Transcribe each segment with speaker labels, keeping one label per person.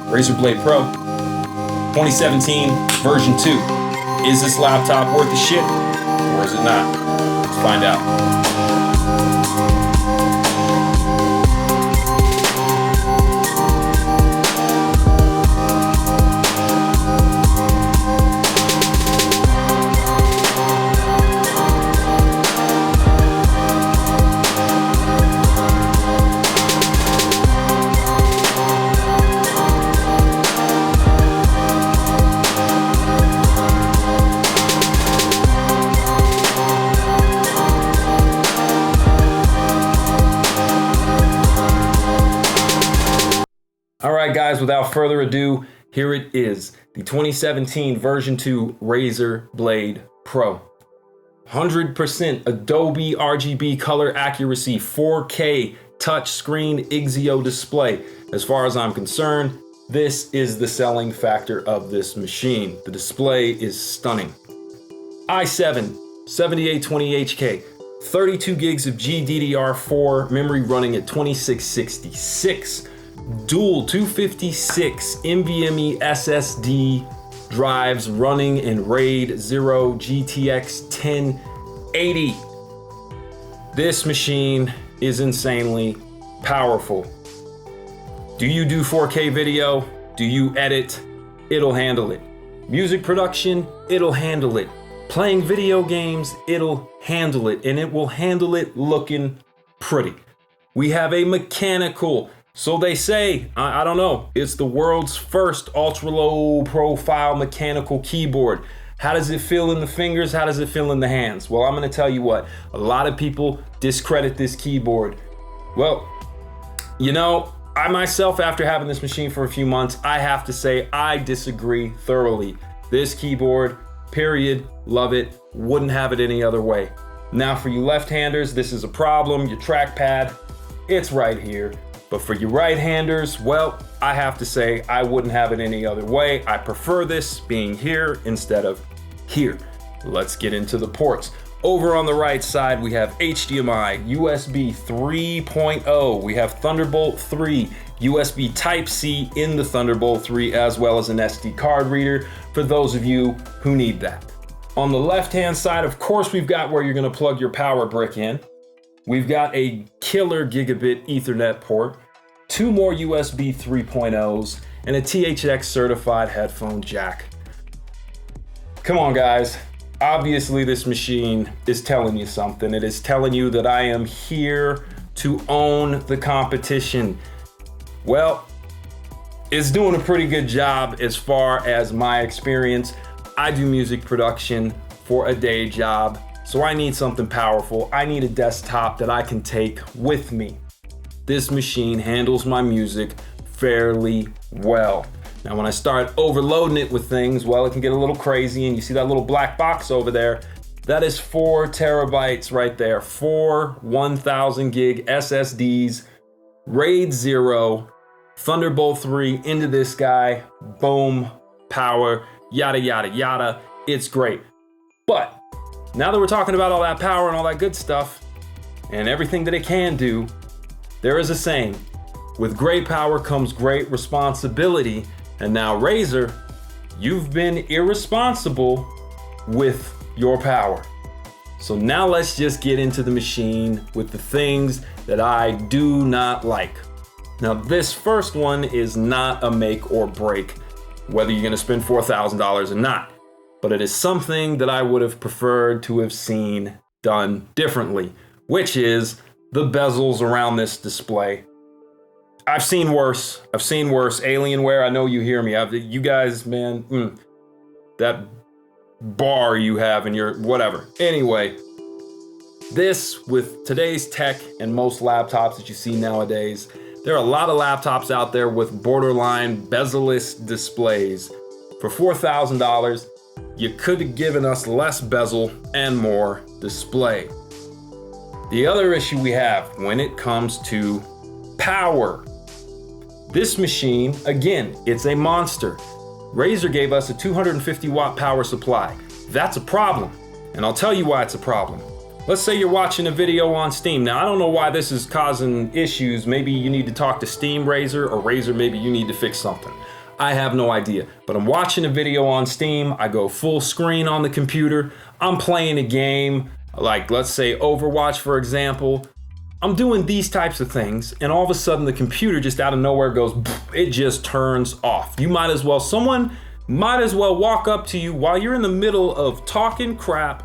Speaker 1: Razer Blade Pro 2017 version 2. Is this laptop worth the shit or is it not? Let's find out. Alright guys, without further ado, here it is, the 2017 version 2 Razer Blade Pro. 100% Adobe RGB color accuracy, 4K touchscreen IGZO display. As far as I'm concerned, this is the selling factor of this machine. The display is stunning. i7 7820HK, 32 gigs of GDDR4 memory running at 2666. Dual 256 NVMe SSD drives running in RAID 0 GTX 1080. This machine is insanely powerful. Do you do 4K video? Do you edit? It'll handle it. Music production? It'll handle it. Playing video games? It'll handle it, and it will handle it looking pretty. We have a mechanical, so they say, I don't know, it's the world's first ultra low profile mechanical keyboard. How does it feel in the fingers? How does it feel in the hands? Well, I'm gonna tell you what, a lot of people discredit this keyboard. Well, you know, I myself, after having this machine for a few months, I have to say I disagree thoroughly. This keyboard, period, love it, wouldn't have it any other way. Now for you left-handers, this is a problem. Your trackpad, it's right here. But for you right-handers, well, I have to say I wouldn't have it any other way. I prefer this being here instead of here. Let's get into the ports. Over on the right side, we have HDMI, USB 3.0. We have Thunderbolt 3, USB Type-C in the Thunderbolt 3, as well as an SD card reader for those of you who need that. On the left-hand side, of course, we've got where you're gonna plug your power brick in. We've got a killer gigabit Ethernet port, 2 more USB 3.0s, and a THX certified headphone jack. Come on guys, obviously this machine is telling you something. It is telling you that I am here to own the competition. Well, it's doing a pretty good job as far as my experience. I do music production for a day job. So I need something powerful. I need a desktop that I can take with me. This machine handles my music fairly well. Now when I start overloading it with things, well, it can get a little crazy, and you see that little black box over there? That is 4 terabytes right there. 4 1000 gig SSDs, RAID 0, Thunderbolt 3 into this guy, boom, power, yada, yada, yada. It's great. But now that we're talking about all that power and all that good stuff and everything that it can do, there is a saying, with great power comes great responsibility. And now Razer, you've been irresponsible with your power. So now let's just get into the machine with the things that I do not like. Now this first one is not a make or break, whether you're gonna spend $4,000 or not. But it is something that I would have preferred to have seen done differently, which is the bezels around this display. I've seen worse. Alienware, I know you hear me. You guys, man, that bar you have in your whatever. Anyway, this, with today's tech and most laptops that you see nowadays, there are a lot of laptops out there with borderline bezel-less displays. For $4,000, you could have given us less bezel and more display. The other issue we have when it comes to power. This machine, again, it's a monster. Razer gave us a 250 watt power supply. That's a problem, and I'll tell you why it's a problem. Let's say you're watching a video on Steam. Now, I don't know why this is causing issues. Maybe you need to talk to Steam Razer, or Razer, maybe you need to fix something. I have no idea, but I'm watching a video on Steam. I go full screen on the computer. I'm playing a game, like let's say Overwatch, for example. I'm doing these types of things, and all of a sudden the computer just out of nowhere goes, it just turns off. Someone might as well walk up to you while you're in the middle of talking crap,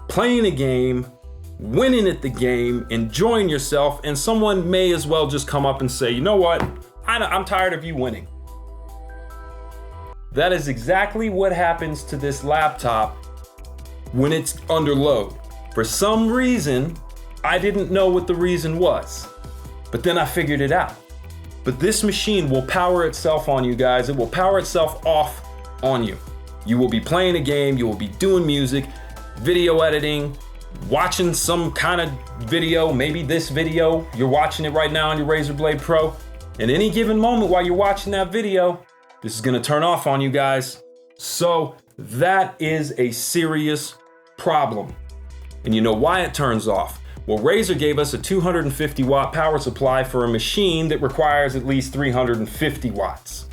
Speaker 1: playing a game, winning at the game, enjoying yourself, and someone may as well just come up and say, you know what, I'm tired of you winning. That is exactly what happens to this laptop when it's under load. For some reason, I didn't know what the reason was, but then I figured it out. But this machine will power itself on you guys. It will power itself off on you. You will be playing a game, you will be doing music, video editing, watching some kind of video, maybe this video, you're watching it right now on your Razer Blade Pro. At any given moment while you're watching that video, this is gonna turn off on you guys. So that is a serious problem. And you know why it turns off? Well, Razer gave us a 250 watt power supply for a machine that requires at least 350 watts.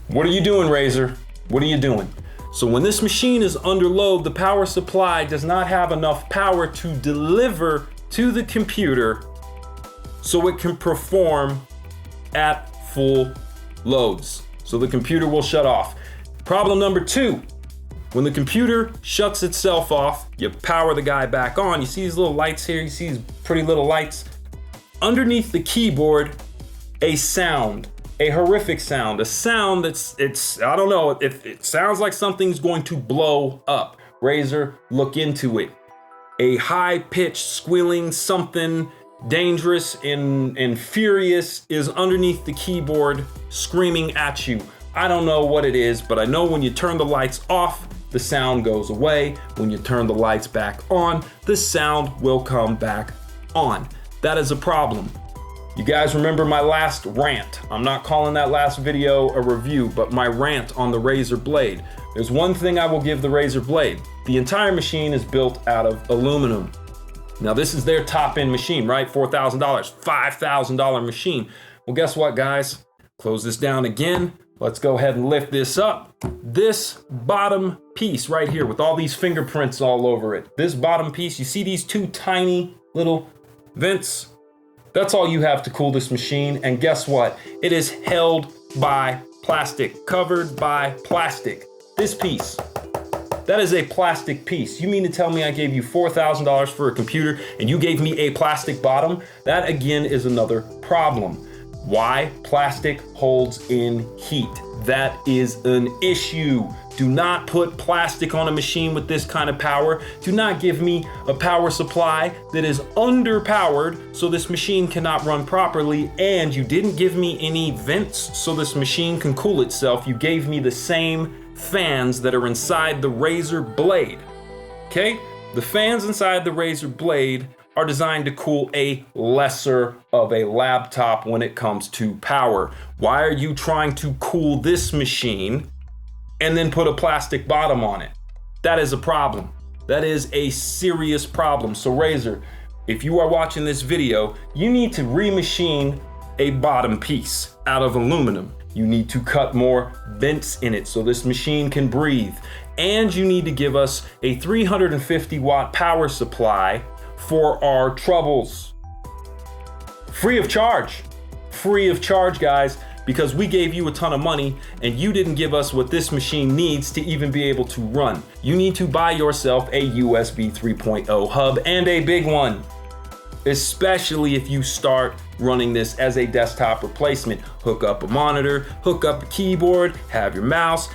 Speaker 1: What are you doing, Razer? What are you doing? So when this machine is under load, the power supply does not have enough power to deliver to the computer so it can perform at full loads. So the computer will shut off. Problem number 2, when the computer shuts itself off, you power the guy back on. You see these little lights here? You see these pretty little lights? Underneath the keyboard, a sound, a horrific sound, a sound I don't know, it sounds like something's going to blow up. Razer, look into it. A high-pitched squealing something dangerous and furious is underneath the keyboard screaming at you. I don't know what it is, but I know when you turn the lights off, the sound goes away. When you turn the lights back on, the sound will come back on. That is a problem. You guys remember my last rant. I'm not calling that last video a review, but my rant on the Razer Blade. There's one thing I will give the Razer Blade. The entire machine is built out of aluminum. Now this is their top-end machine, right? $4,000, $5,000 machine. Well, guess what, guys? Close this down again. Let's go ahead and lift this up. This bottom piece right here with all these fingerprints all over it. This bottom piece, you see these 2 tiny little vents? That's all you have to cool this machine. And guess what? It is held by plastic, covered by plastic. This piece. That is a plastic piece. You mean to tell me I gave you $4,000 for a computer and you gave me a plastic bottom? That again is another problem. Why? Plastic holds in heat. That is an issue. Do not put plastic on a machine with this kind of power. Do not give me a power supply that is underpowered so this machine cannot run properly, and you didn't give me any vents so this machine can cool itself. You gave me the same fans that are inside the Razer Blade. Okay? The fans inside the Razer Blade are designed to cool a lesser of a laptop when it comes to power. Why are you trying to cool this machine and then put a plastic bottom on it? That is a problem. That is a serious problem. So Razer, if you are watching this video, you need to remachine a bottom piece out of aluminum. You need to cut more vents in it so this machine can breathe. And you need to give us a 350 watt power supply for our troubles. Free of charge. Free of charge, guys, because we gave you a ton of money and you didn't give us what this machine needs to even be able to run. You need to buy yourself a USB 3.0 hub, and a big one, especially if you start running this as a desktop replacement. Hook up a monitor, hook up a keyboard, have your mouse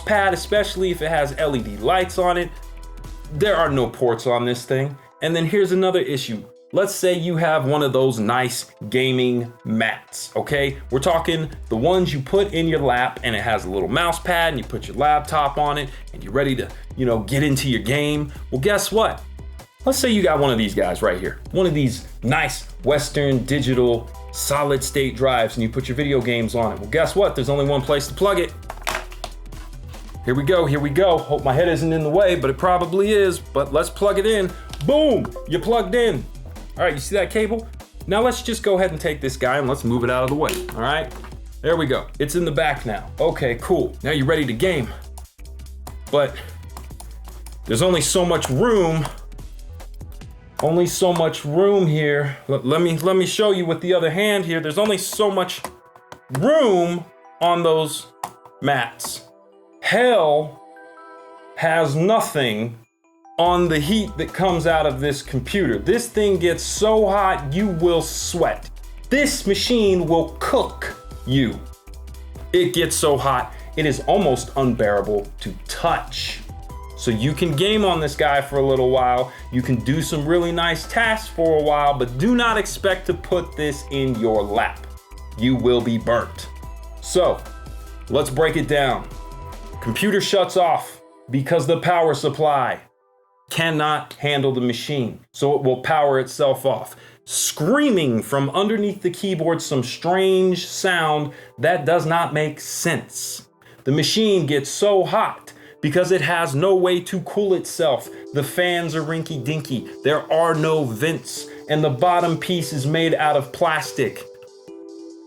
Speaker 1: pad, especially if it has LED lights on it. There are no ports on this thing. And then here's another issue. Let's say you have one of those nice gaming mats, okay? We're talking the ones you put in your lap and it has a little mouse pad and you put your laptop on it and you're ready to, get into your game. Well, guess what? Let's say you got one of these guys right here, one of these nice Western digital solid state drives, and you put your video games on it. Well, guess what? There's only one place to plug it. Here we go. Hope my head isn't in the way, but it probably is. But let's plug it in. Boom, you plugged in. All right, you see that cable? Now let's just go ahead and take this guy and let's move it out of the way, all right? There we go. It's in the back now. Okay, cool. Now you're ready to game. But there's only so much room. Only so much room here. Let me show you with the other hand here. There's only so much room on those mats. Hell has nothing on the heat that comes out of this computer. This thing gets so hot you will sweat. This machine will cook you. It gets so hot, it is almost unbearable to touch. So you can game on this guy for a little while. You can do some really nice tasks for a while, but do not expect to put this in your lap. You will be burnt. So let's break it down. Computer shuts off because the power supply cannot handle the machine. So it will power itself off. Screaming from underneath the keyboard some strange sound that does not make sense. The machine gets so hot because it has no way to cool itself. The fans are rinky dinky. There are no vents, and the bottom piece is made out of plastic.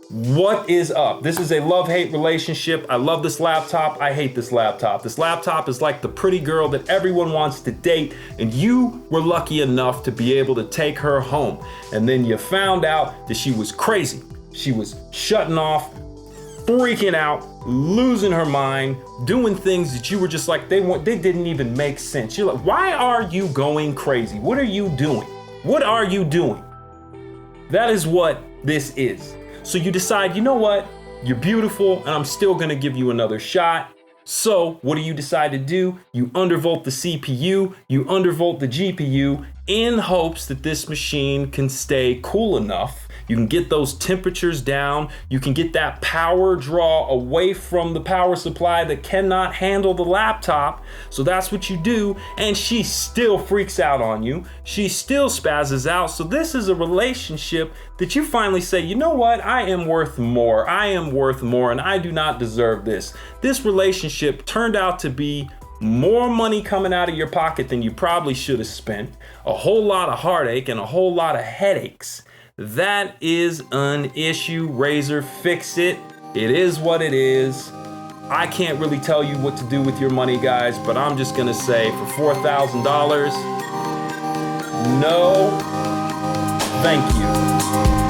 Speaker 1: What is up? This is a love-hate relationship. I love this laptop. I hate this laptop. This laptop is like the pretty girl that everyone wants to date, and you were lucky enough to be able to take her home. And then you found out that she was crazy. She was shutting off, freaking out, losing her mind, doing things that you were just like, they didn't even make sense. You're like, why are you going crazy? What are you doing? What are you doing? That is what this is. So you decide, you know what? You're beautiful and I'm still gonna give you another shot. So what do you decide to do? You undervolt the CPU, you undervolt the GPU in hopes that this machine can stay cool enough. You can get those temperatures down. You can get that power draw away from the power supply that cannot handle the laptop. So that's what you do. And she still freaks out on you. She still spazzes out. So this is a relationship that you finally say, you know what? I am worth more. I am worth more and I do not deserve this. This relationship turned out to be more money coming out of your pocket than you probably should have spent, a whole lot of heartache and a whole lot of headaches. That is an issue. Razer, fix it. It is what it is. I can't really tell you what to do with your money, guys, but I'm just gonna say for $4,000, no, thank you.